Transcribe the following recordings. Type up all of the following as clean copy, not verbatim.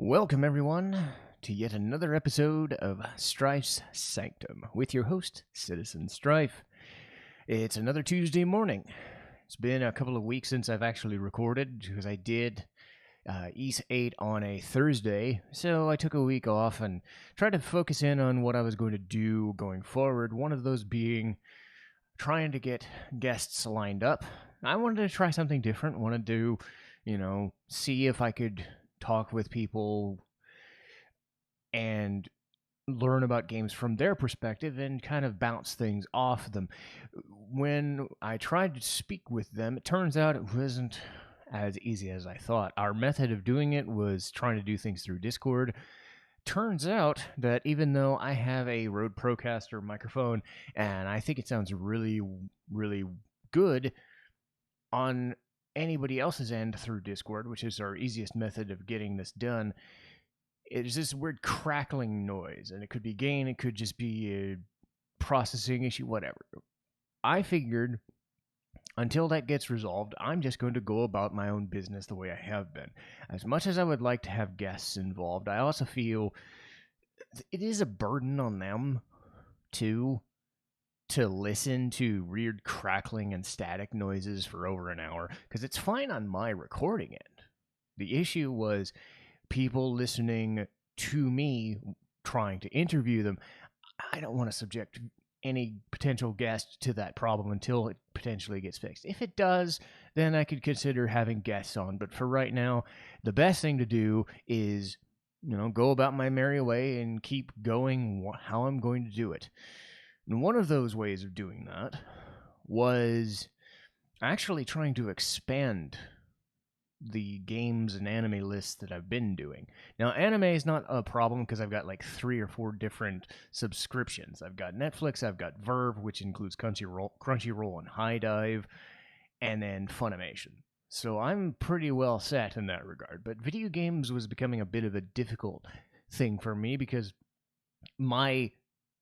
Welcome, everyone, to yet another episode of Strife's Sanctum with your host, Citizen Strife. It's another Tuesday morning. It's been a couple of weeks since I've actually recorded because I did East 8 on a Thursday, so I took a week off and tried to focus in on what I was going to do going forward, one of those being trying to get guests lined up. I wanted to try something different, wanted to, see if I could talk with people and learn about games from their perspective and kind of bounce things off them. When I tried to speak with them, it turns out it wasn't as easy as I thought. Our method of doing it was trying to do things through Discord. Turns out that even though I have a Rode Procaster microphone and I think it sounds really, really good on anybody else's end through Discord, which is our easiest method of getting this done, it's this weird crackling noise, and it could be gain, it could just be a processing issue, whatever. I figured until that gets resolved, I'm just going to go about my own business the way I have been. As much as I would like to have guests involved, I also feel it is a burden on them too to listen to weird crackling and static noises for over an hour, because it's fine on my recording end. The issue was people listening to me trying to interview them. I don't want to subject any potential guest to that problem until it potentially gets fixed. If it does, then I could consider having guests on. But for right now, the best thing to do is, go about my merry way and keep going how I'm going to do it. And one of those ways of doing that was actually trying to expand the games and anime lists that I've been doing. Now, anime is not a problem because I've got like 3 or 4 different subscriptions. I've got Netflix, I've got Verve, which includes Crunchyroll and High Dive, and then Funimation. So I'm pretty well set in that regard. But video games was becoming a bit of a difficult thing for me because my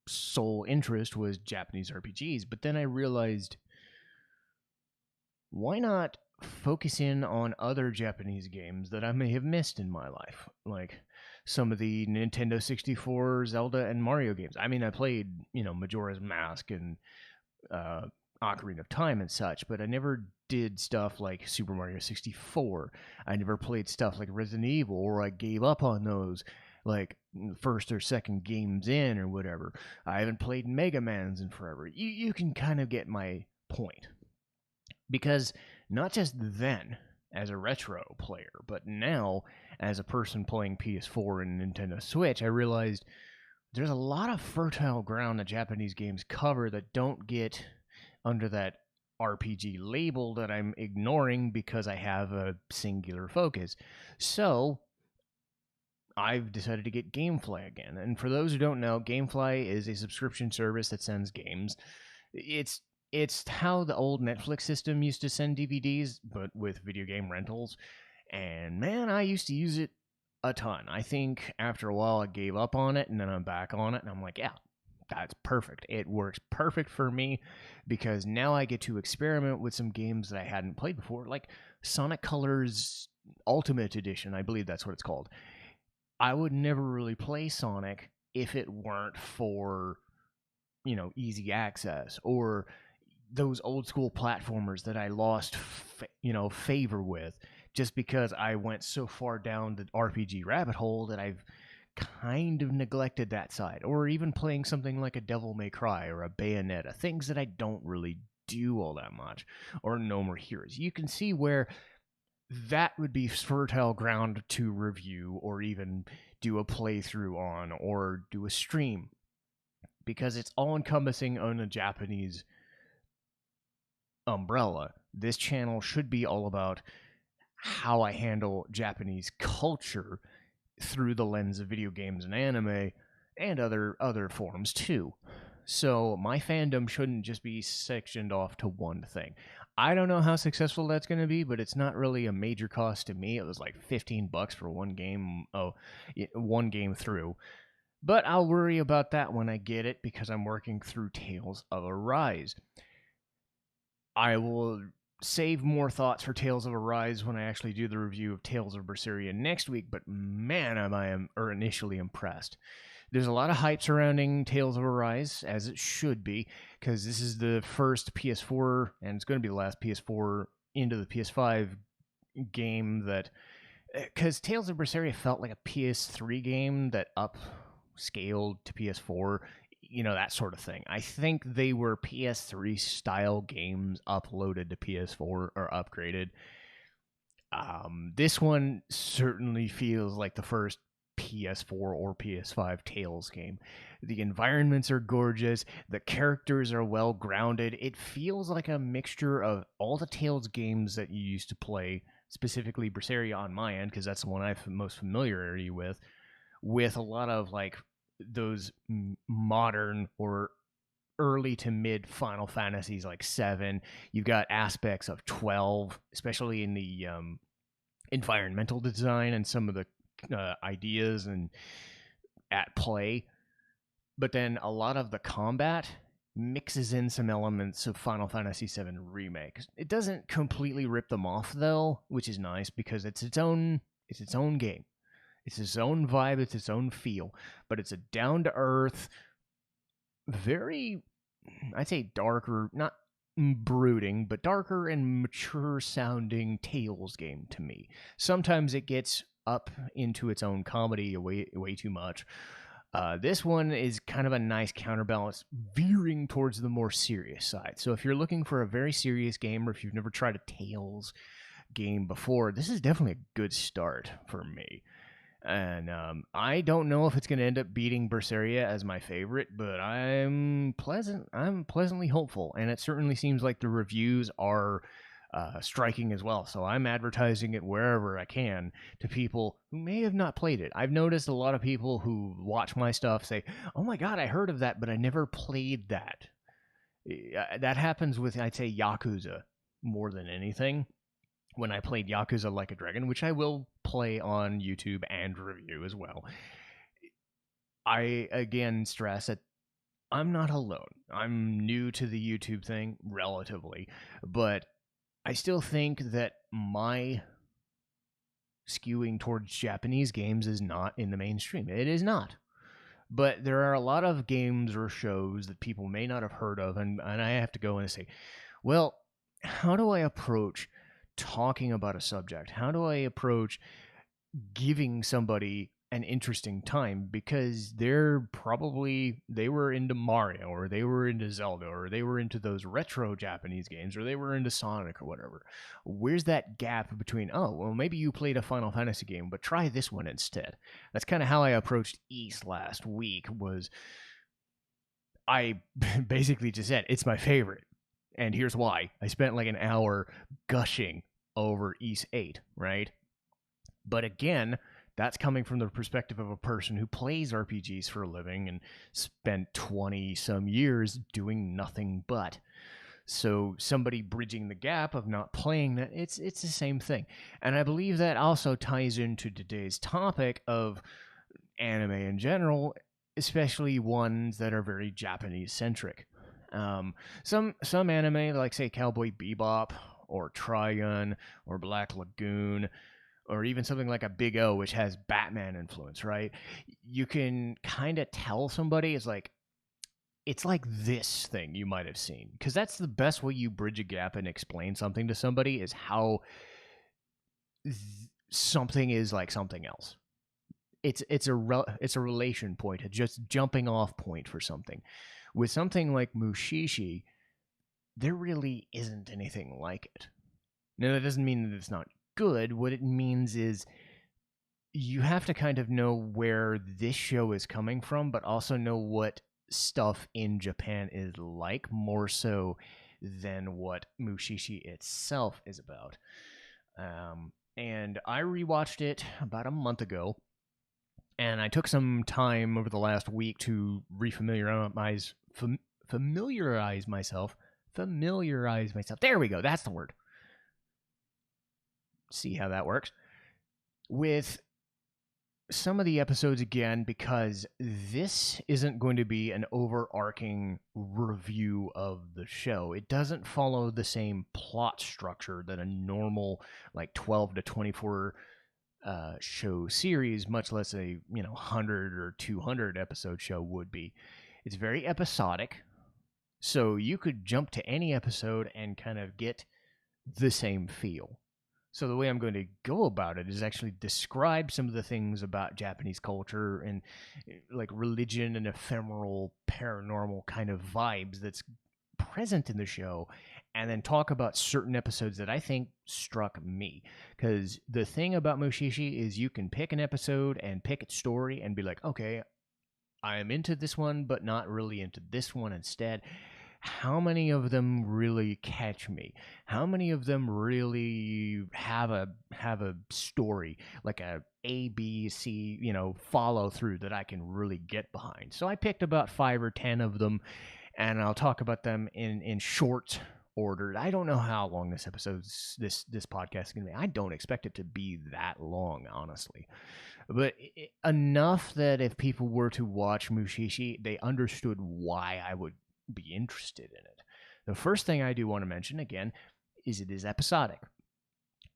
sole interest was Japanese RPGs. But then I realized, why not focus in on other Japanese games that I may have missed in my life, like some of the Nintendo 64 Zelda and Mario games. I mean, I played, Majora's Mask and Ocarina of Time and such, but I never did stuff like Super Mario 64. I never played stuff like Resident Evil, or I gave up on those like first or second games in or whatever. I haven't played Mega Man's in forever. You can kind of get my point. Because not just then as a retro player, but now as a person playing PS4 and Nintendo Switch, I realized there's a lot of fertile ground that Japanese games cover that don't get under that RPG label that I'm ignoring because I have a singular focus. So I've decided to get Gamefly again. And for those who don't know, Gamefly is a subscription service that sends games. It's how the old Netflix system used to send DVDs, but with video game rentals. And man, I used to use it a ton. I think after a while I gave up on it, and then I'm back on it, and I'm like, yeah, that's perfect. It works perfect for me because now I get to experiment with some games that I hadn't played before, like Sonic Colors Ultimate Edition. I believe that's what it's called. I would never really play Sonic if it weren't for, easy access or those old school platformers that I lost, favor with just because I went so far down the RPG rabbit hole that I've kind of neglected that side. Or even playing something like a Devil May Cry or a Bayonetta, things that I don't really do all that much, or No More Heroes. You can see where that would be fertile ground to review or even do a playthrough on or do a stream, because it's all encompassing on a Japanese umbrella. This channel should be all about how I handle Japanese culture through the lens of video games and anime and other forms too. So my fandom shouldn't just be sectioned off to one thing. I don't know how successful that's going to be, but it's not really a major cost to me. It was like $15 for one game. One game through. But I'll worry about that when I get it because I'm working through Tales of Arise. I will save more thoughts for Tales of Arise when I actually do the review of Tales of Berseria next week, but man, am I initially impressed. There's a lot of hype surrounding Tales of Arise, as it should be, because this is the first PS4, and it's going to be the last PS4 into the PS5 game that... Because Tales of Berseria felt like a PS3 game that upscaled to PS4, that sort of thing. I think they were PS3 style games uploaded to PS4 or upgraded. This one certainly feels like the first PS4 or PS5 Tales game. The environments are gorgeous. The characters are well grounded. It feels like a mixture of all the Tales games that you used to play, specifically Berseria on my end, because that's the one I have most familiarity with a lot of like those modern or early to mid Final Fantasies like 7. You've got aspects of 12, especially in the environmental design and some of the ideas and at play. But then a lot of the combat mixes in some elements of Final Fantasy VII Remake. It doesn't completely rip them off though, which is nice because it's its own game. It's its own vibe, it's its own feel, but it's a down-to-earth, very, I'd say darker, not brooding, but darker and mature-sounding Tales game to me. Sometimes it gets up into its own comedy way too much. This one is kind of a nice counterbalance, veering towards the more serious side. So if you're looking for a very serious game, or if you've never tried a Tales game before, this is definitely a good start for me. And I don't know if it's going to end up beating Berseria as my favorite, but I'm pleasantly hopeful, and it certainly seems like the reviews are striking as well. So I'm advertising it wherever I can to people who may have not played it. I've noticed a lot of people who watch my stuff say, "Oh my god, I heard of that, but I never played that." That happens with, I'd say, Yakuza more than anything. When I played Yakuza Like a Dragon, which I will play on YouTube and review as well, I again stress that I'm not alone. I'm new to the YouTube thing, relatively, but I still think that my skewing towards Japanese games is not in the mainstream. It is not. But there are a lot of games or shows that people may not have heard of, and I have to go and say, well, how do I approach talking about a subject? How do I approach giving somebody an interesting time? Because they were into Mario, or they were into Zelda, or they were into those retro Japanese games, or they were into Sonic or whatever. Where's that gap between, oh, well, maybe you played a Final Fantasy game, but try this one instead? That's kind of how I approached East last week. Was I basically just said, it's my favorite. And here's why. I spent like an hour gushing over East 8, right? But again, that's coming from the perspective of a person who plays RPGs for a living and spent 20-some years doing nothing but. So somebody bridging the gap of not playing that, it's the same thing. And I believe that also ties into today's topic of anime in general, especially ones that are very Japanese-centric. Some anime, like say Cowboy Bebop or Trigun or Black Lagoon, or even something like a Big O, which has Batman influence, right? You can kind of tell somebody it's like this thing you might have seen, because that's the best way you bridge a gap and explain something to somebody, is how something is like something else. It's a relation point, a just jumping off point for something. With something like Mushi-shi, there really isn't anything like it. Now, that doesn't mean that it's not good. What it means is you have to kind of know where this show is coming from, but also know what stuff in Japan is like, more so than what Mushi-shi itself is about. And I rewatched it about a month ago, and I took some time over the last week to familiarize myself. There we go. That's the word. See how that works. With some of the episodes again, because this isn't going to be an overarching review of the show. It doesn't follow the same plot structure that a normal, like 12 to 24 show series, much less a 100 or 200 episode show would be. It's very episodic, so you could jump to any episode and kind of get the same feel. So the way I'm going to go about it is actually describe some of the things about Japanese culture and like religion and ephemeral paranormal kind of vibes that's present in the show, and then talk about certain episodes that I think struck me. Because the thing about Mushi-shi is you can pick an episode and pick its story and be like, okay, I am into this one, but not really into this one instead. How many of them really catch me? How many of them really have a story, like a B C follow through that I can really get behind? So I picked about 5 or 10 of them, and I'll talk about them in short order. I don't know how long this podcast is going to be. I don't expect it to be that long, honestly, but enough that if people were to watch Mushi-shi, they understood why I would be interested in it. The first thing I do want to mention again is it is episodic.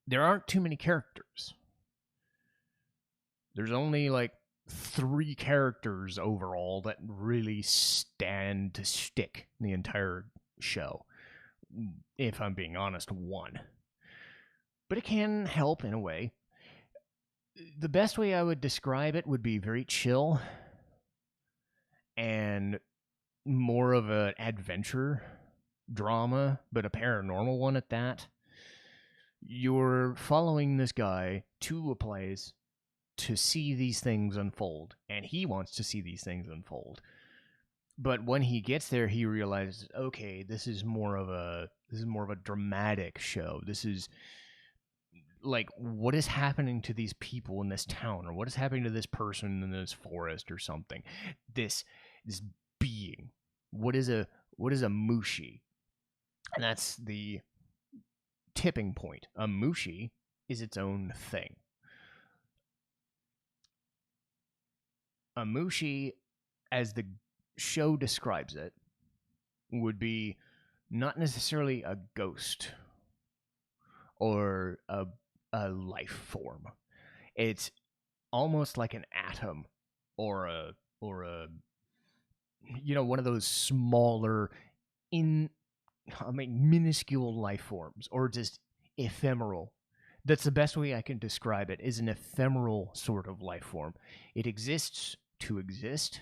There aren't too many characters. There's only like 3 characters overall that really stand to stick the entire show. If I'm being honest, 1. But it can help in a way. The best way I would describe it would be very chill and more of an adventure drama, but a paranormal one at that. You're following this guy to a place to see these things unfold, and he wants to see these things unfold. But when he gets there, he realizes, okay, this is more of a dramatic show. This is like, what is happening to these people in this town, or what is happening to this person in this forest or something? This being. What is a mushi? And that's the tipping point. A mushi is its own thing. A mushi, as the show describes it, would be not necessarily a ghost or a life form. It's almost like an atom or a one of those smaller minuscule life forms, or just ephemeral. That's the best way I can describe it, is an ephemeral sort of life form. It exists to exist.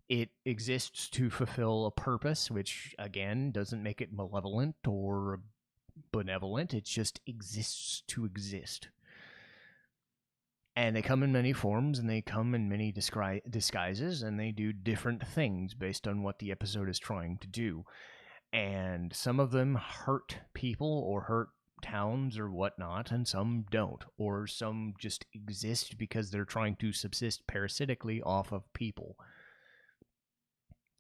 It exists to fulfill a purpose, which, again, doesn't make it malevolent or benevolent. It just exists to exist. And they come in many forms, and they come in many disguises, and they do different things based on what the episode is trying to do. And some of them hurt people or hurt towns or whatnot, and some don't. Or some just exist because they're trying to subsist parasitically off of people.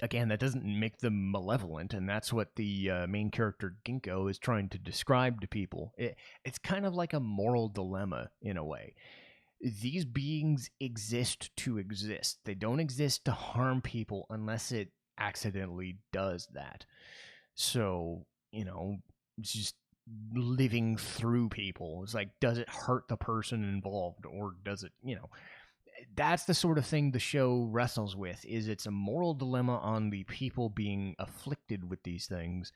Again, that doesn't make them malevolent, and that's what the main character Ginkgo is trying to describe to people. It's kind of like a moral dilemma in a way. These beings exist to exist. They don't exist to harm people unless it accidentally does that. So, it's just living through people. It's like, does it hurt the person involved, or does it, that's the sort of thing the show wrestles with. Is it's a moral dilemma on the people being afflicted with these things.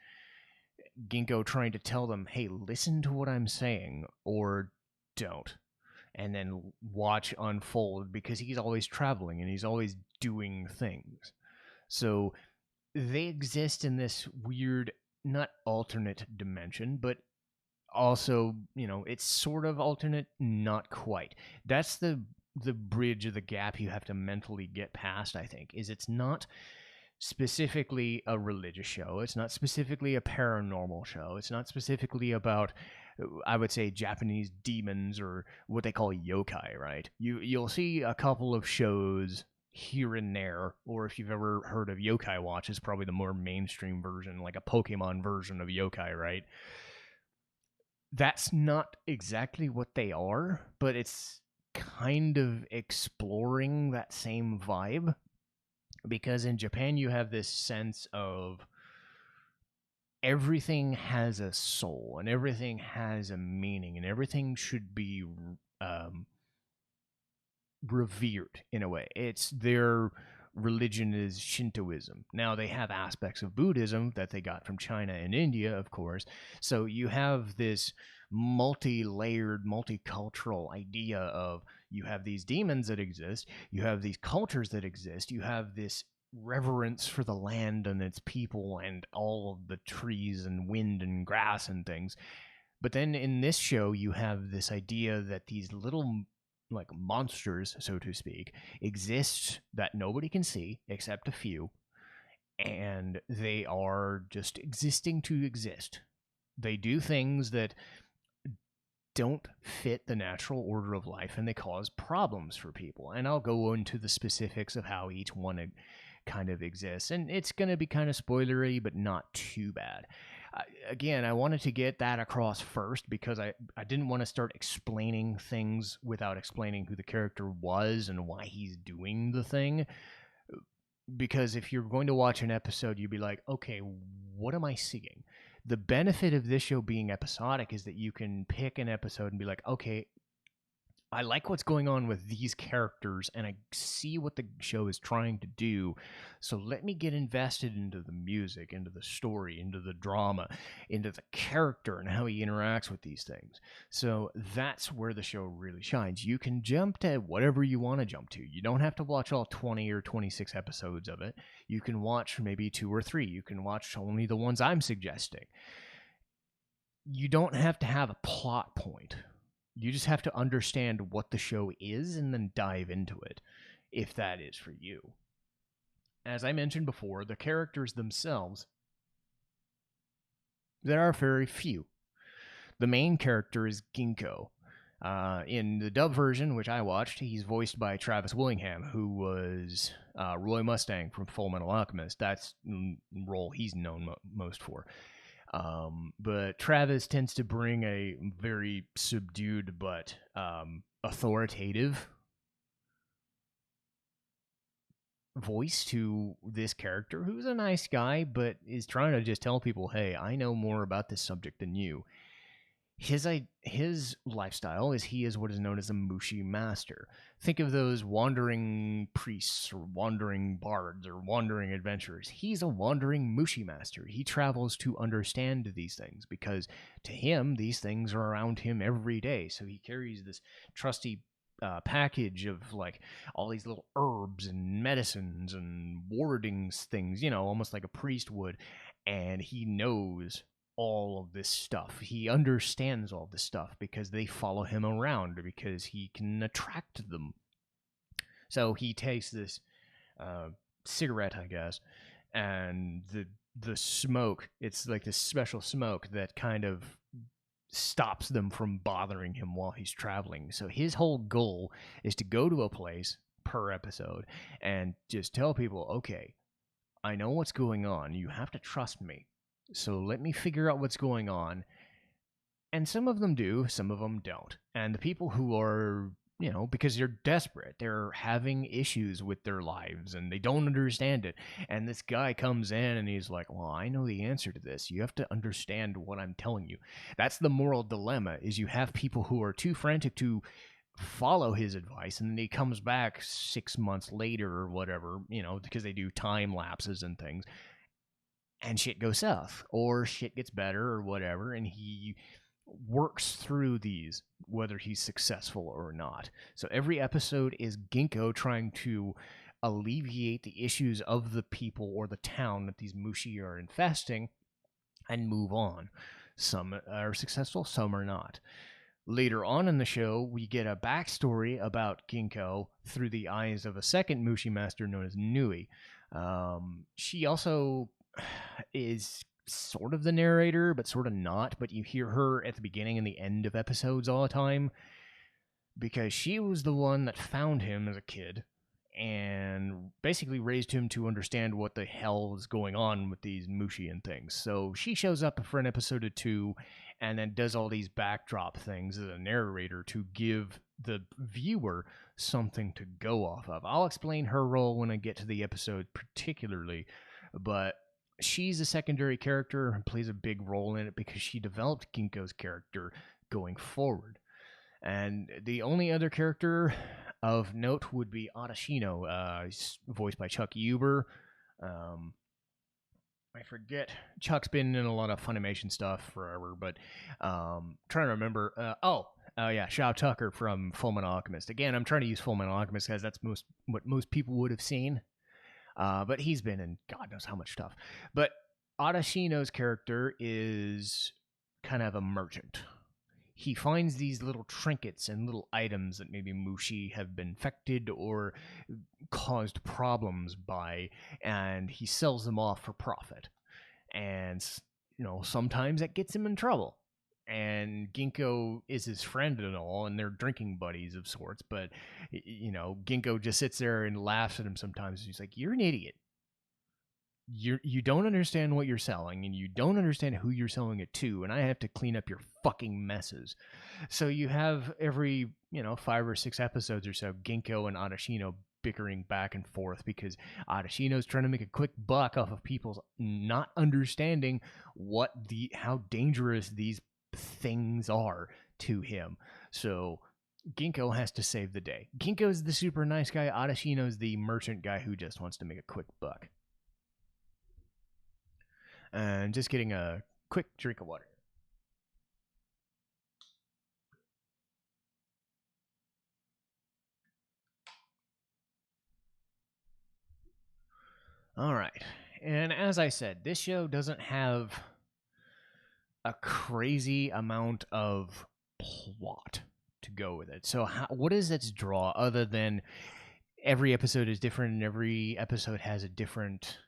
Ginkgo trying to tell them, hey, listen to what I'm saying, or don't. And then watch unfold, because he's always traveling and he's always doing things. So they exist in this weird, not alternate dimension, but also, it's sort of alternate, not quite. That's the bridge, of the gap you have to mentally get past, I think, is it's not specifically a religious show. It's not specifically a paranormal show. It's not specifically about, I would say, Japanese demons or what they call yokai, right? You'll see a couple of shows here and there, or if you've ever heard of Yokai Watch, is probably the more mainstream version, like a Pokemon version of yokai, right? That's not exactly what they are, but it's kind of exploring that same vibe, because in Japan you have this sense of everything has a soul and everything has a meaning and everything should be um, revered in a way. It's their religion is Shintoism. Now they have aspects of Buddhism that they got from China and India, of course. So you have this multi-layered, multicultural idea of you have these demons that exist, you have these cultures that exist, you have this reverence for the land and its people and all of the trees and wind and grass and things. But then in this show, you have this idea that these little like monsters, so to speak, exist that nobody can see except a few, and they are just existing to exist. They do things that don't fit the natural order of life and they cause problems for people. And I'll go into the specifics of how each one kind of exists. And it's going to be kind of spoilery, but not too bad. Again, I wanted to get that across first because I didn't want to start explaining things without explaining who the character was and why he's doing the thing. Because if you're going to watch an episode, you'd be like, okay, what am I seeing? The benefit of this show being episodic is that you can pick an episode and be like, okay, I like what's going on with these characters and I see what the show is trying to do. So let me get invested into the music, into the story, into the drama, into the character and how he interacts with these things. So that's where the show really shines. You can jump to whatever you want to jump to. You don't have to watch all 20 or 26 episodes of it. You can watch maybe 2 or 3. You can watch only the ones I'm suggesting. You don't have to have a plot point. You just have to understand what the show is and then dive into it, if that is for you. As I mentioned before, the characters themselves, there are very few. The main character is Ginkgo. In the dub version, which I watched, he's voiced by Travis Willingham, who was Roy Mustang from Full Metal Alchemist. That's the role he's known most for. But Travis tends to bring a very subdued but authoritative voice to this character, who's a nice guy, but is trying to just tell people, hey, I know more about this subject than you. His lifestyle is he is what is known as a Mushi master. Think of those wandering priests or wandering bards or wandering adventurers. He's a wandering Mushi master. He travels to understand these things because to him, these things are around him every day. So he carries this trusty package of like all these little herbs and medicines and warding things, almost like a priest would. And he knows all of this stuff. He understands all this stuff because they follow him around because he can attract them. So he takes this cigarette, I guess, and the smoke, it's like this special smoke that kind of stops them from bothering him while he's traveling. So his whole goal is to go to a place per episode and just tell people, okay, I know what's going on. You have to trust me. So let me figure out what's going on. And some of them do, some of them don't. And the people who are, because they're desperate, they're having issues with their lives and they don't understand it. And this guy comes in and he's like, well, I know the answer to this. You have to understand what I'm telling you. That's the moral dilemma, is you have people who are too frantic to follow his advice, and then he comes back 6 months later or whatever, because they do time lapses and things. And shit goes south, or shit gets better, or whatever, and he works through these, whether he's successful or not. So every episode is Ginkgo trying to alleviate the issues of the people or the town that these Mushi are infesting and move on. Some are successful, some are not. Later on in the show, we get a backstory about Ginkgo through the eyes of a second Mushi master known as Nui. She also is sort of the narrator, but sort of not. But you hear her at the beginning and the end of episodes all the time because she was the one that found him as a kid and basically raised him to understand what the hell is going on with these Mushi and things. So she shows up for an episode or two and then does all these backdrop things as a narrator to give the viewer something to go off of. I'll explain her role when I get to the episode particularly, but she's a secondary character and plays a big role in it because she developed Ginkgo's character going forward. And the only other character of note would be Adashino, voiced by Chuck Huber. I forget. Chuck's been in a lot of Funimation stuff forever, but trying to remember. Yeah, Shao Tucker from Fullmetal Alchemist. Again, I'm trying to use Fullmetal Alchemist because that's what most people would have seen. But he's been in God knows how much stuff. But Adashino's character is kind of a merchant. He finds these little trinkets and little items that maybe Mushi have been infected or caused problems by, and he sells them off for profit. And, sometimes that gets him in trouble. And Ginkgo is his friend and all, and they're drinking buddies of sorts. But, Ginkgo just sits there and laughs at him sometimes. He's like, "You're an idiot. You don't understand what you're selling, and you don't understand who you're selling it to, and I have to clean up your fucking messes." So you have every 5 or 6 episodes or so Ginkgo and Adashino bickering back and forth because Adashino's trying to make a quick buck off of people's not understanding how dangerous these things are to him. So Ginkgo has to save the day. Ginkgo's the super nice guy. Adashino's the merchant guy who just wants to make a quick buck. And just getting a quick drink of water. All right. And as I said, this show doesn't have a crazy amount of plot to go with it. So what is its draw other than every episode is different and every episode has a different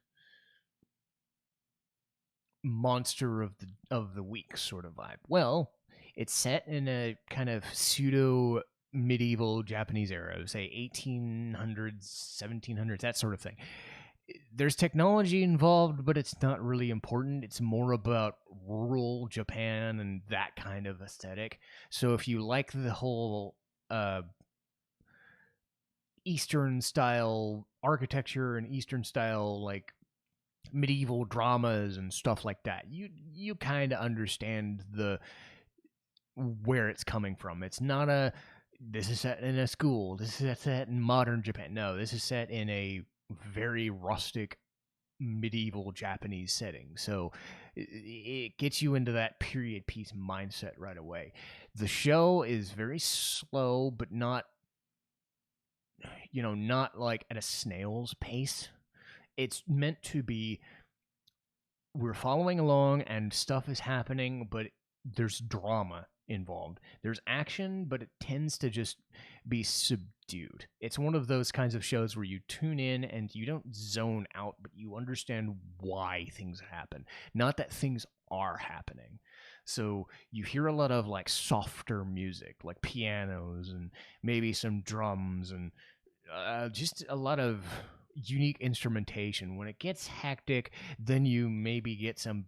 monster of the week sort of vibe? Well, it's set in a kind of pseudo medieval Japanese era, say 1800s, 1700s, that sort of thing. There's technology involved, but it's not really important. It's more about rural Japan and that kind of aesthetic. So if you like the whole Eastern style architecture and Eastern style like medieval dramas and stuff like that, you kind of understand where it's coming from. It's not this is set in a school, this is set in modern Japan. No, this is set in a very rustic medieval Japanese setting. So it gets you into that period piece mindset right away. The show is very slow, but not like at a snail's pace. It's meant to be, we're following along and stuff is happening, but there's drama involved. There's action, but it tends to just be subdued. It's one of those kinds of shows where you tune in and you don't zone out, but you understand why things happen, not that things are happening. So you hear a lot of like softer music, like pianos and maybe some drums and just a lot of unique instrumentation. When it gets hectic, then you maybe get some,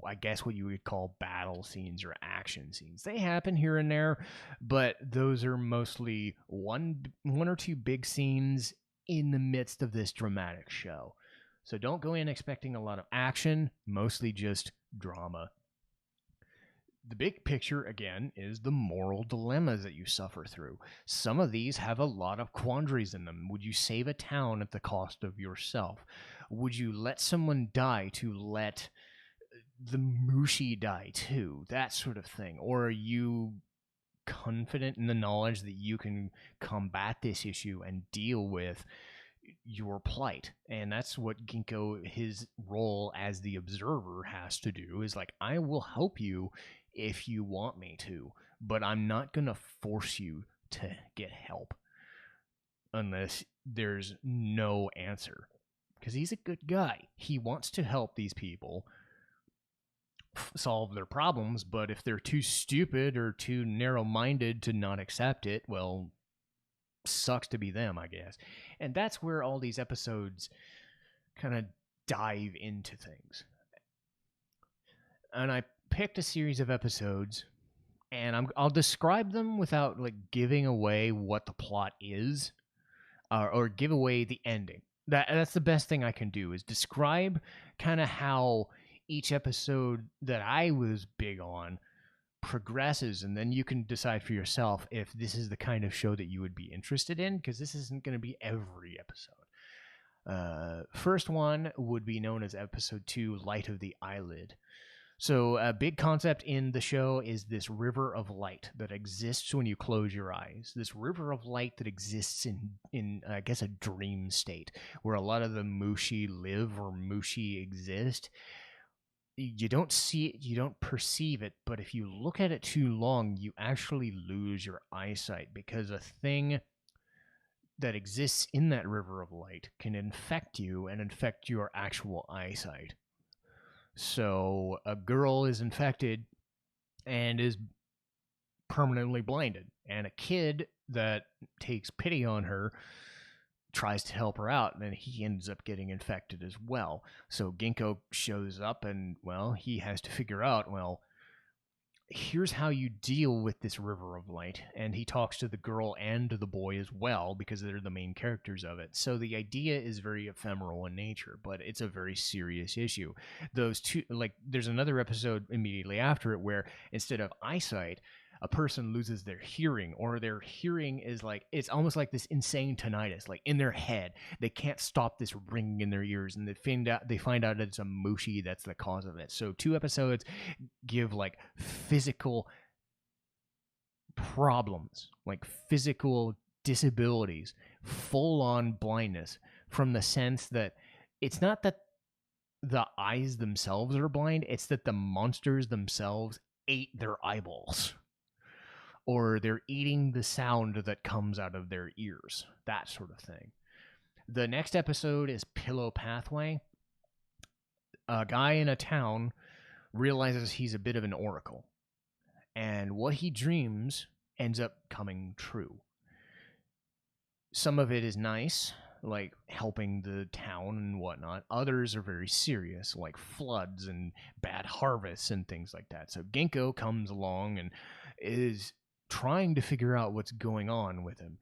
I guess what you would call battle scenes or action scenes. They happen here and there, but those are mostly one or two big scenes in the midst of this dramatic show. So don't go in expecting a lot of action, mostly just drama. The big picture, again, is the moral dilemmas that you suffer through. Some of these have a lot of quandaries in them. Would you save a town at the cost of yourself? Would you let someone die to let the Mushi die too? That sort of thing. Or are you confident in the knowledge that you can combat this issue and deal with your plight? And that's what Ginkgo, his role as the observer, has to do, is like, I will help you if you want me to, but I'm not going to force you to get help unless there's no answer. Because he's a good guy. He wants to help these people solve their problems, but if they're too stupid or too narrow-minded to not accept it, well, sucks to be them, I guess. And that's where all these episodes kind of dive into things. And I picked a series of episodes, and I'll describe them without like giving away what the plot is, or give away the ending. That's the best thing I can do is describe kind of how each episode that I was big on progresses, and then you can decide for yourself if this is the kind of show that you would be interested in, because this isn't going to be every episode. First one would be known as episode 2, Light of the Eyelid. So a big concept in the show is this river of light that exists when you close your eyes. This river of light that exists in I guess a dream state where a lot of the Mushi live or Mushi exist. You don't see it, you don't perceive it, but if you look at it too long, you actually lose your eyesight, because a thing that exists in that river of light can infect you and infect your actual eyesight. So a girl is infected and is permanently blinded, and a kid that takes pity on her tries to help her out, and then he ends up getting infected as well. So Ginkgo shows up, and, well, he has to figure out, well, here's how you deal with this river of light. And he talks to the girl and to the boy as well, because they're the main characters of it. So the idea is very ephemeral in nature, but it's a very serious issue. Those two, like, there's another episode immediately after it where instead of eyesight, a person loses their hearing, or their hearing is like, it's almost like this insane tinnitus, like in their head. They can't stop this ringing in their ears, and they find out it's a Mushi that's the cause of it. So 2 episodes give like physical problems, like physical disabilities, full on blindness, from the sense that it's not that the eyes themselves are blind, it's that the monsters themselves ate their eyeballs, or they're eating the sound that comes out of their ears, that sort of thing. The next episode is Pillow Pathway. A guy in a town realizes he's a bit of an oracle, and what he dreams ends up coming true. Some of it is nice, like helping the town and whatnot. Others are very serious, like floods and bad harvests and things like that. So Ginkgo comes along and is trying to figure out what's going on with him.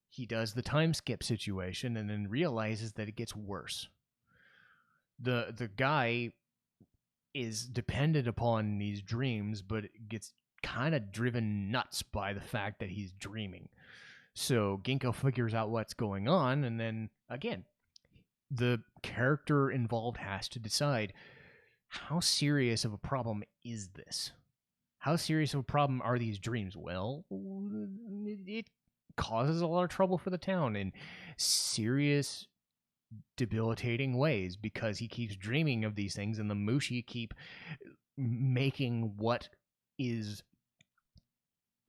He does the time skip situation and then realizes that it gets worse. The guy is dependent upon these dreams, but it gets kind of driven nuts by the fact that he's dreaming. So Ginkgo figures out what's going on, and then again, the character involved has to decide, how serious of a problem is this? How serious of a problem are these dreams? Well, it causes a lot of trouble for the town in serious, debilitating ways, because he keeps dreaming of these things, and the Mushi keep making what is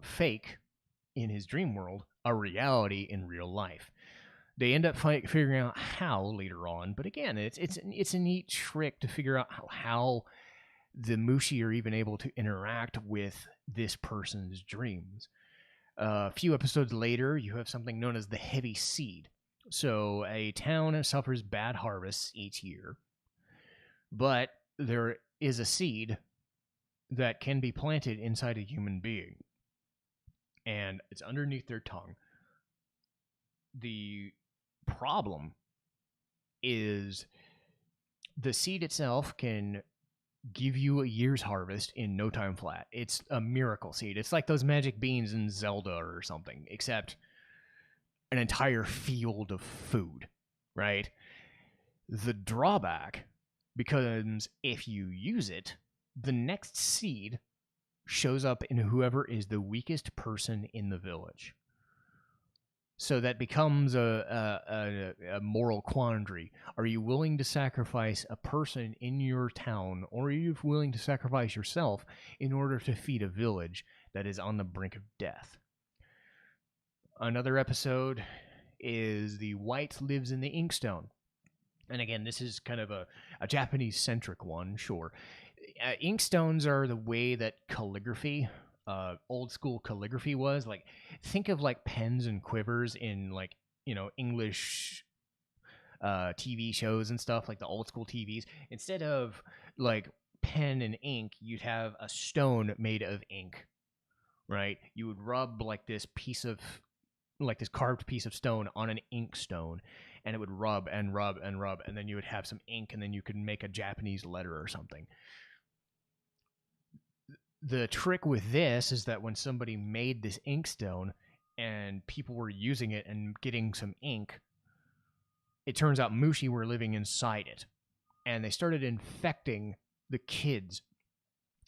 fake in his dream world a reality in real life. They end up figuring out how later on, but again, it's a neat trick to figure out how the Mushi are even able to interact with this person's dreams. A few episodes later, you have something known as the Heavy Seed. So a town suffers bad harvests each year, but there is a seed that can be planted inside a human being, and it's underneath their tongue. The problem is the seed itself can give you a year's harvest in no time flat. It's a miracle seed. It's like those magic beans in Zelda or something, except an entire field of food, right? The drawback becomes if you use it, the next seed shows up in whoever is the weakest person in the village. So that becomes a moral quandary. Are you willing to sacrifice a person in your town, or are you willing to sacrifice yourself in order to feed a village that is on the brink of death? Another episode is The White Lives in the Inkstone. And again, this is kind of a Japanese-centric one, sure. Inkstones are the way that calligraphy, old school calligraphy was. Like, think of like pens and quivers in like, English TV shows and stuff, like the old school TVs. Instead of like pen and ink, you'd have a stone made of ink. right? You would rub like this carved piece of stone on an ink stone, and it would rub and rub and rub, and then you would have some ink, and then you could make a Japanese letter or something. The trick with this is that when somebody made this ink stone and people were using it and getting some ink, it turns out Mushi were living inside it, and they started infecting the kids.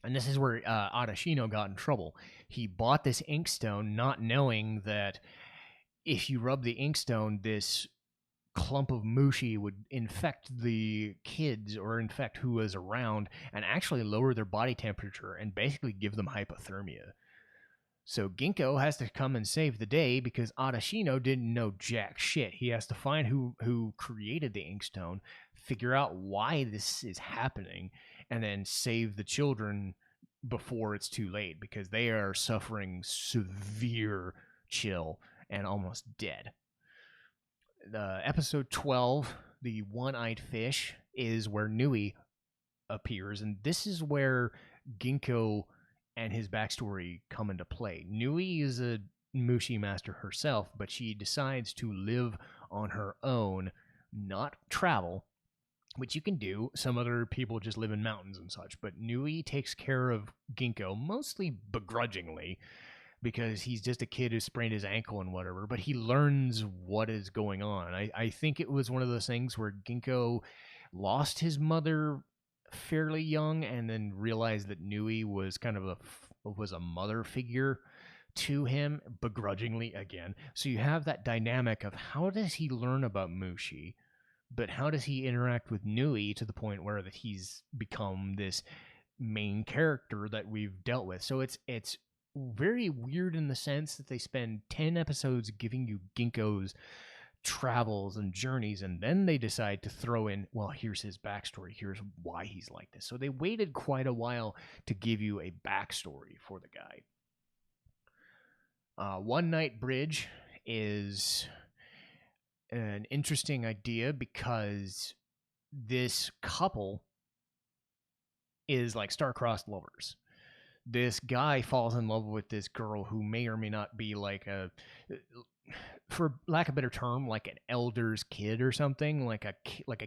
And this is where Adashino got in trouble. He bought this inkstone not knowing that if you rub the inkstone, this clump of Mushi would infect the kids or infect who was around and actually lower their body temperature and basically give them hypothermia. So Ginkgo has to come and save the day because Adashino didn't know jack shit. He has to find who created the inkstone, figure out why this is happening, and then save the children before it's too late because they are suffering severe chill and almost dead. Episode 12, the one-eyed fish, is where Nui appears, and this is where Ginkgo and his backstory come into play. Nui is a Mushi master herself, but she decides to live on her own, not travel, which you can do. Some other people just live in mountains and such, but Nui takes care of Ginkgo, mostly begrudgingly, because he's just a kid who sprained his ankle and whatever, but he learns what is going on. I think it was one of those things where Ginkgo lost his mother fairly young and then realized that Nui was kind of a mother figure to him, begrudgingly again. So you have that dynamic of how does he learn about Mushi, but how does he interact with Nui to the point where that he's become this main character that we've dealt with. So it's very weird in the sense that they spend 10 episodes giving you Ginkgo's travels and journeys, and then they decide to throw in, well, here's his backstory, here's why he's like this. So they waited quite a while to give you a backstory for the guy. One Night Bridge is an interesting idea because this couple is like star-crossed lovers. This guy falls in love with this girl who may or may not be like a, for lack of a better term, like an elder's kid or something, like a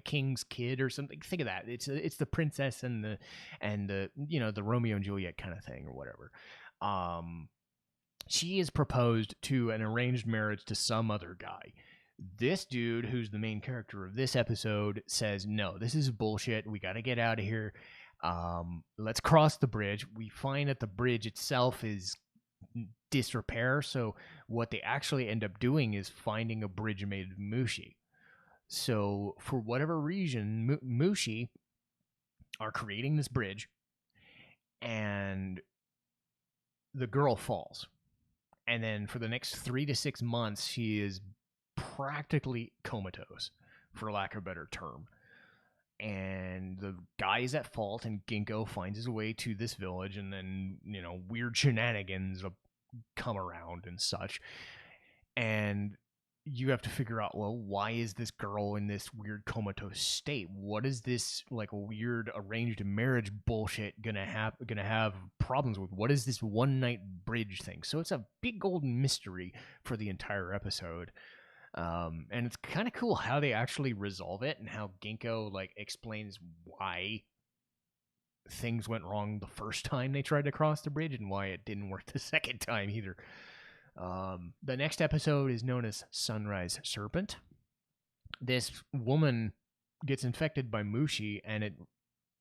king's kid or something. Think of that. It's the princess and the the Romeo and Juliet kind of thing or whatever. She is proposed to an arranged marriage to some other guy. This dude, who's the main character of this episode, says, no, this is bullshit. We got to get out of here. Let's cross the bridge. We find that the bridge itself is disrepair, so what they actually end up doing is finding a bridge made of Mushi. So for whatever reason, Mushi are creating this bridge, and the girl falls. And then for the next 3 to 6 months, she is practically comatose, for lack of a better term. And the guy is at fault, and Ginkgo finds his way to this village, and then, weird shenanigans come around and such. And you have to figure out, well, why is this girl in this weird comatose state? What is this like weird arranged marriage bullshit gonna have problems with? What is this one night bridge thing? So it's a big old mystery for the entire episode. And it's kind of cool how they actually resolve it and how Ginkgo explains why things went wrong the first time they tried to cross the bridge and why it didn't work the second time either. The next episode is known as Sunrise Serpent. This woman gets infected by Mushi and it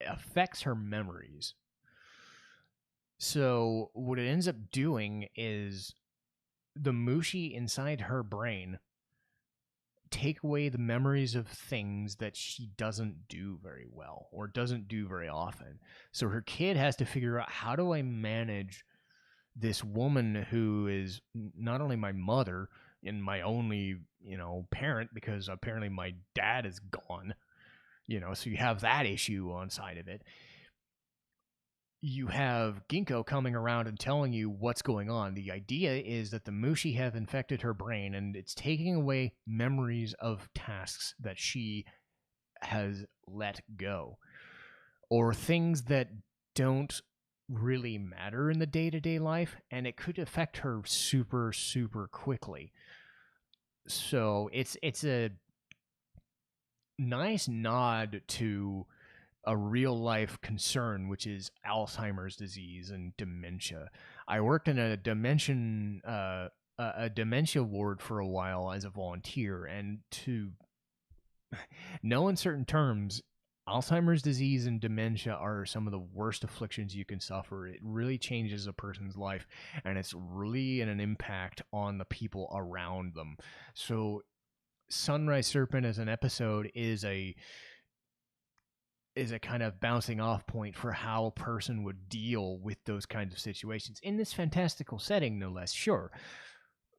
affects her memories. So what it ends up doing is the Mushi inside her brain take away the memories of things that she doesn't do very well or doesn't do very often. So her kid has to figure out, how do I manage this woman who is not only my mother and my only, parent, because apparently my dad is gone, so you have that issue on side of it. You have Ginkgo coming around and telling you what's going on. The idea is that the Mushi have infected her brain, and it's taking away memories of tasks that she has let go, or things that don't really matter in the day-to-day life, and it could affect her super, super quickly. So it's a nice nod to a real life concern, which is Alzheimer's disease and dementia. I worked in a dementia ward for a while as a volunteer, and to no uncertain terms, Alzheimer's disease and dementia are some of the worst afflictions you can suffer. It really changes a person's life, and it's really an impact on the people around them. So, Sunrise Serpent as an episode is a kind of bouncing off point for how a person would deal with those kinds of situations in this fantastical setting, no less. Sure,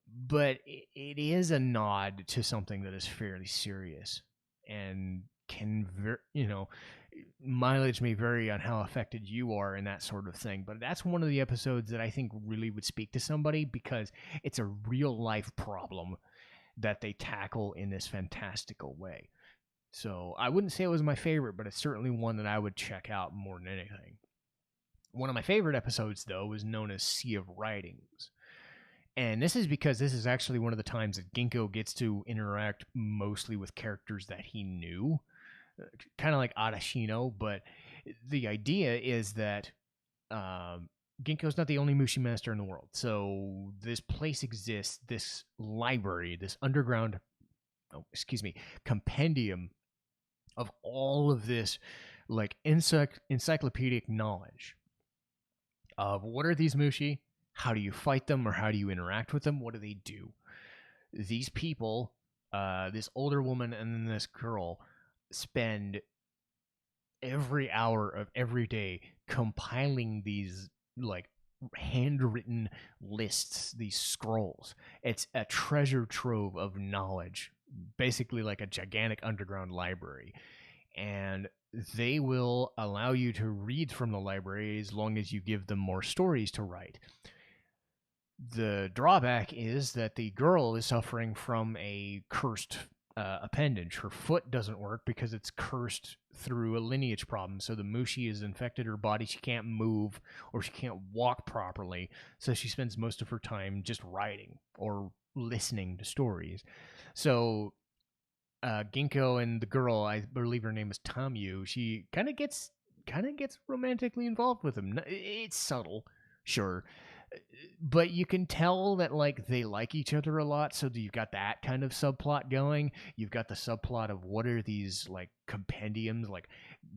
but it is a nod to something that is fairly serious and can mileage may vary on how affected you are and that sort of thing, but that's one of the episodes that I think really would speak to somebody because it's a real life problem that they tackle in this fantastical way. So I wouldn't say it was my favorite, but it's certainly one that I would check out more than anything. One of my favorite episodes, though, was known as Sea of Writings. And this is because this is actually one of the times that Ginkgo gets to interact mostly with characters that he knew. Kind of like Adashino, but the idea is that Ginkgo's not the only Mushi master in the world. So this place exists, this library, this underground, compendium of all of this like encyclopedic knowledge of what are these Mushi, how do you fight them, or how do you interact with them, what do they do. These people, this older woman and then this girl, spend every hour of every day compiling these like handwritten lists, these scrolls. It's a treasure trove of knowledge, basically like a gigantic underground library. And they will allow you to read from the library as long as you give them more stories to write. The drawback is that the girl is suffering from a cursed appendage. Her foot doesn't work because it's cursed through a lineage problem. So the Mushi has infected her body. She can't move or she can't walk properly. So she spends most of her time just writing or listening to stories. So Ginkgo and the girl, I believe her name is Tamu, she kind of gets romantically involved with him. It's subtle, sure, but you can tell that like they like each other a lot. So you've got that kind of subplot going. You've got the subplot of what are these like compendiums. Like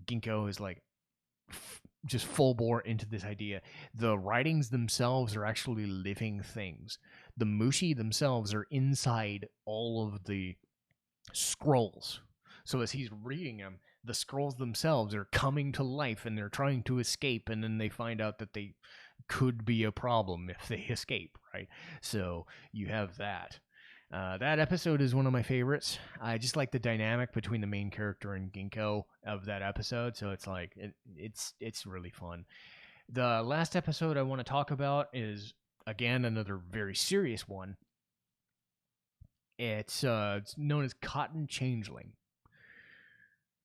Ginkgo is like just full bore into this idea. The writings themselves are actually living things. The Mushi themselves are inside all of the scrolls. So as he's reading them, the scrolls themselves are coming to life and they're trying to escape, and then they find out that they could be a problem if they escape, right? So you have that. That episode is one of my favorites. I just like the dynamic between the main character and Ginkgo of that episode. So it's like it's really fun. The last episode I want to talk about is again another very serious one. It's known as Cotton Changeling.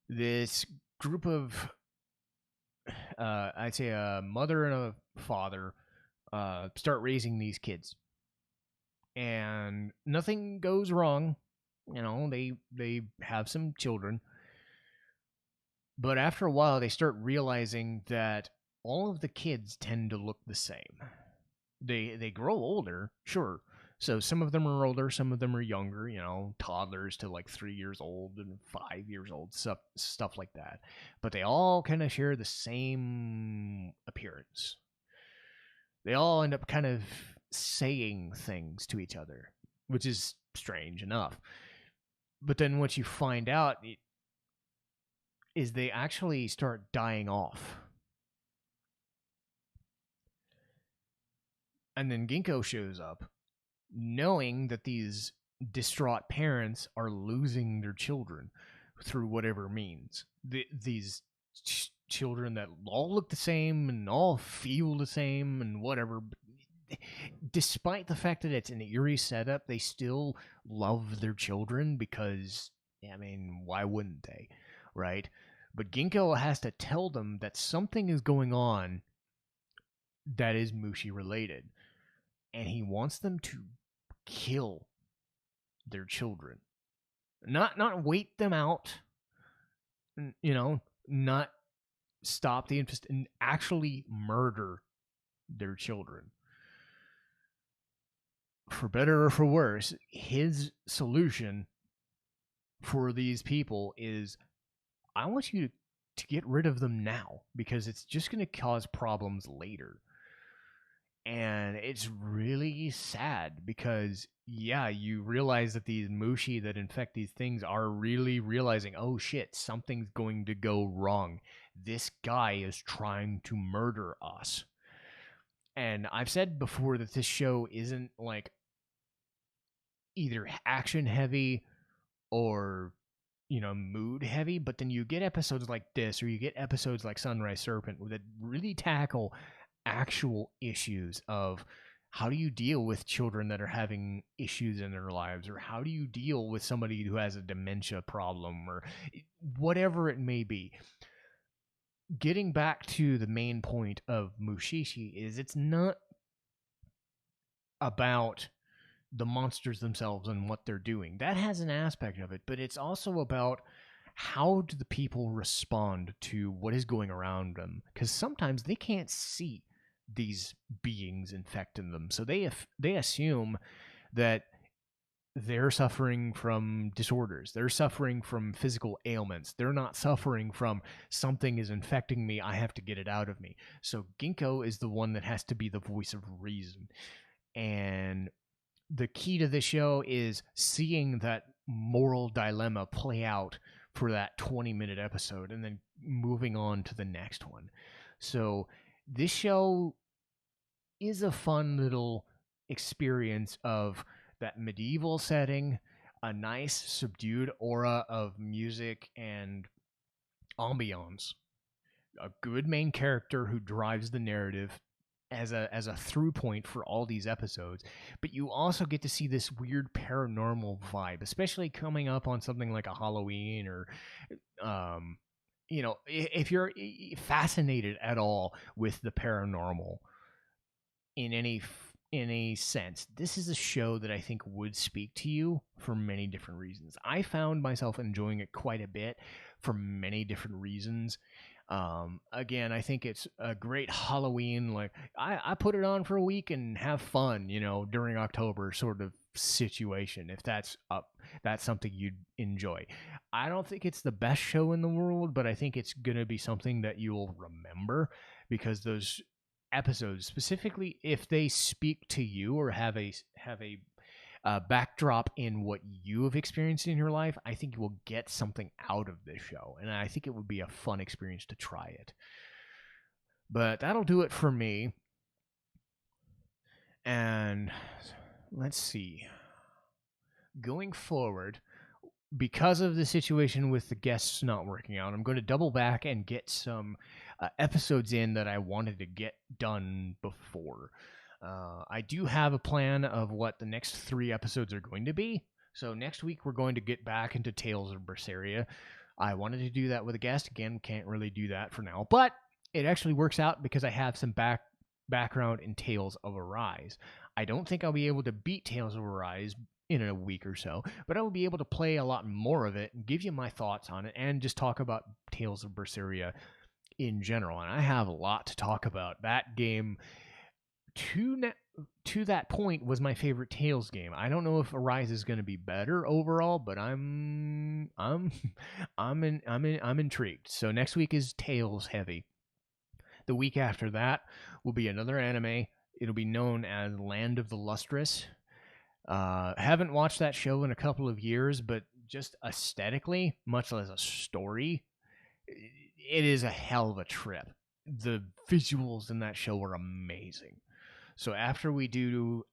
This group of I'd say a mother and a father start raising these kids, and nothing goes wrong. You know, they have some children, but after a while, they start realizing that all of the kids tend to look the same. They grow older, sure. So some of them are older, some of them are younger, you know, toddlers to like 3 years old and 5 years old, stuff like that. But they all kind of share the same appearance. They all end up kind of saying things to each other, which is strange enough. But then what you find out is they actually start dying off. And then Ginkgo shows up, knowing that these distraught parents are losing their children through whatever means. These children that all look the same and all feel the same and whatever. Despite the fact that it's an eerie setup, they still love their children because, I mean, why wouldn't they, right? But Ginkgo has to tell them that something is going on that is Mushi related, and he wants them to kill their children, not wait them out, not stop the infest, and actually murder their children. For better or for worse, his solution for these people is, I want you to get rid of them now, because it's just going to cause problems later. And it's really sad because, yeah, you realize that these Mushi that infect these things are really realizing, oh shit, something's going to go wrong. This guy is trying to murder us. And I've said before that this show isn't like either action heavy or mood heavy, but then you get episodes like this, or you get episodes like Sunrise Serpent that really tackle actual issues of how do you deal with children that are having issues in their lives, or how do you deal with somebody who has a dementia problem, or whatever it may be. Getting back to the main point of Mushi-shi is, it's not about the monsters themselves and what they're doing. That has an aspect of it, but it's also about how do the people respond to what is going around them, because sometimes they can't see these beings infecting them, so they assume that they're suffering from disorders, they're suffering from physical ailments, they're not suffering from something is infecting me, I have to get it out of me. So Ginkgo is the one that has to be the voice of reason, and the key to this show is seeing that moral dilemma play out for that 20-minute episode and then moving on to the next one. So this show is a fun little experience of that medieval setting, a nice subdued aura of music and ambiance, a good main character who drives the narrative as a through point for all these episodes, but you also get to see this weird paranormal vibe, especially coming up on something like a Halloween, or if you're fascinated at all with the paranormal in any sense, this is a show that I think would speak to you for many different reasons. I found myself enjoying it quite a bit for many different reasons. Again, I think it's a great Halloween, like I put it on for a week and have fun, during October sort of situation, if that's something you'd enjoy. I don't think it's the best show in the world, but I think it's gonna be something that you'll remember, because those episodes, specifically if they speak to you or have a backdrop in what you have experienced in your life, I think you will get something out of this show, and I think it would be a fun experience to try it. But that'll do it for me. And let's see. Going forward, because of the situation with the guests not working out, I'm going to double back and get some episodes in that I wanted to get done before. I do have a plan of what the next 3 episodes are going to be. So next week we're going to get back into Tales of Berseria. I wanted to do that with a guest. Again, can't really do that for now, but it actually works out because I have some background in Tales of Arise. I don't think I'll be able to beat Tales of Arise in a week or so, but I will be able to play a lot more of it and give you my thoughts on it, and just talk about Tales of Berseria in general. And I have a lot to talk about. That game, to that point, was my favorite Tales game. I don't know if Arise is going to be better overall, but I'm intrigued. So next week is Tales heavy. The week after that will be another anime. It'll be known as Land of the Lustrous. Haven't watched that show in a couple of years, but just aesthetically, much less a story, it is a hell of a trip. The visuals in that show are amazing. So after we do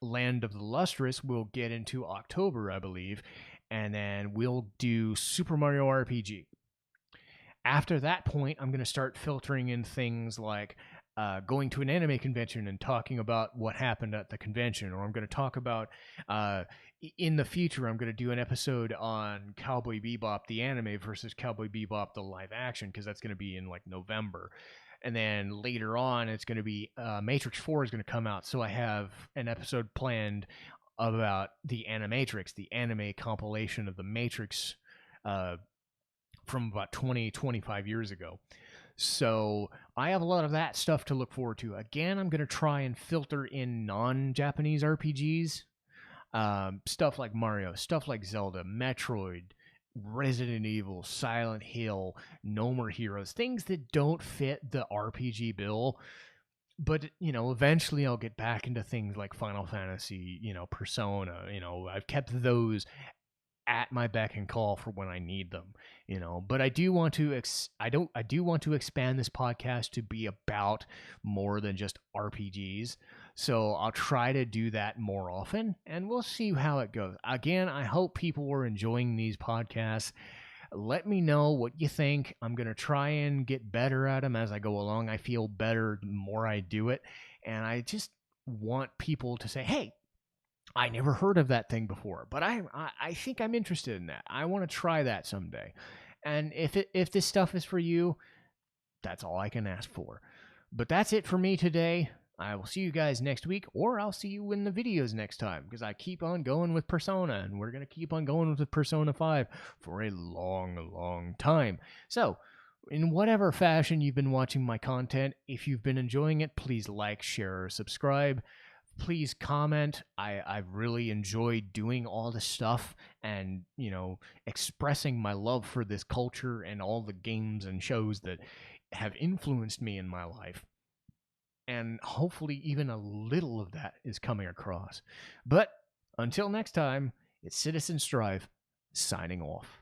Land of the Lustrous, we'll get into October, I believe, and then we'll do Super Mario RPG. After that point, I'm going to start filtering in things like going to an anime convention and talking about what happened at the convention, or I'm going to talk about, in the future, I'm going to do an episode on Cowboy Bebop, the anime, versus Cowboy Bebop, the live action, because that's going to be in like November. and then later on it's going to be Matrix 4 is going to come out, so I have an episode planned about the Animatrix, the anime compilation of the Matrix from about 25 years ago. So I have a lot of that stuff to look forward to. Again, I'm going to try and filter in non-Japanese RPGs, stuff like Mario, stuff like Zelda, Metroid, Resident Evil, Silent Hill, No More Heroes, things that don't fit the RPG bill. But, eventually I'll get back into things like Final Fantasy, Persona. I've kept those at my beck and call for when I need them, But I do want to I do want to expand this podcast to be about more than just RPGs. So I'll try to do that more often, and we'll see how it goes. Again, I hope people are enjoying these podcasts. Let me know what you think. I'm going to try and get better at them as I go along. I feel better the more I do it, and I just want people to say, "Hey, I never heard of that thing before, but I think I'm interested in that. I want to try that someday." And if this stuff is for you, that's all I can ask for. But that's it for me today. I will see you guys next week, or I'll see you in the videos next time, because I keep on going with Persona, and we're going to keep on going with Persona 5 for a long, long time. So, in whatever fashion you've been watching my content, if you've been enjoying it, please like, share, or subscribe. Please comment. I've really enjoyed doing all this stuff and, expressing my love for this culture and all the games and shows that have influenced me in my life. And hopefully even a little of that is coming across. But until next time, it's Citizen Strife signing off.